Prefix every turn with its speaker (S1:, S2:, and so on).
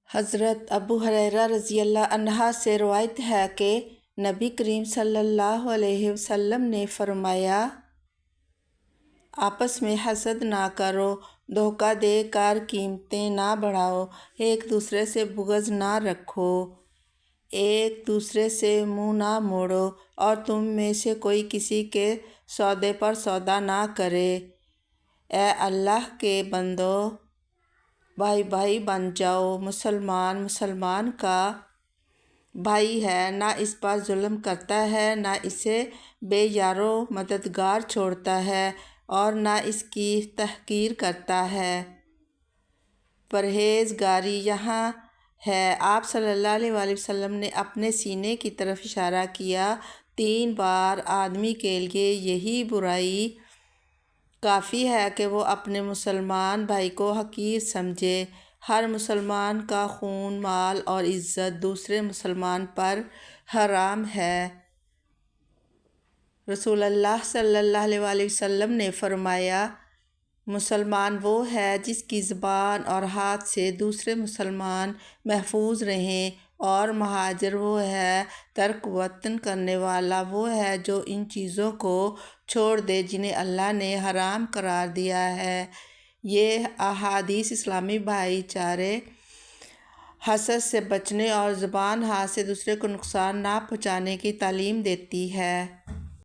S1: حضرت ابو ہریرہ رضی اللہ عنہ سے روایت ہے کہ نبی کریم صلی اللہ علیہ وسلم نے فرمایا، آپس میں حسد نہ کرو، دھوکہ دے کر قیمتیں نہ بڑھاؤ، ایک دوسرے سے بغض نہ رکھو، ایک دوسرے سے منہ نہ موڑو، اور تم میں سے کوئی کسی کے سودے پر سودا نہ کرے۔ اے اللہ کے بندو، بھائی بھائی بن جاؤ۔ مسلمان مسلمان کا بھائی ہے، نہ اس پر ظلم کرتا ہے، نہ اسے بے یار و مددگار چھوڑتا ہے، اور نہ اس کی تحقیر کرتا ہے۔ پرہیزگاری یہاں ہے۔ آپ صلی اللہ علیہ وآلہ وسلم نے اپنے سینے کی طرف اشارہ کیا۔ 3 بار آدمی کے لیے یہی برائی کافی ہے کہ وہ اپنے مسلمان بھائی کو حقیر سمجھے۔ ہر مسلمان کا خون، مال اور عزت دوسرے مسلمان پر حرام ہے۔ رسول اللہ صلی اللہ علیہ وآلہ وسلم نے فرمایا، مسلمان وہ ہے جس کی زبان اور ہاتھ سے دوسرے مسلمان محفوظ رہیں، اور مہاجر وہ ہے، ترک وطن کرنے والا وہ ہے جو ان چیزوں کو چھوڑ دے جنہیں اللہ نے حرام قرار دیا ہے۔ یہ احادیث اسلامی بھائی چارے، حسد سے بچنے اور زبان ہاتھ سے دوسرے کو نقصان نہ پہنچانے کی تعلیم دیتی ہے۔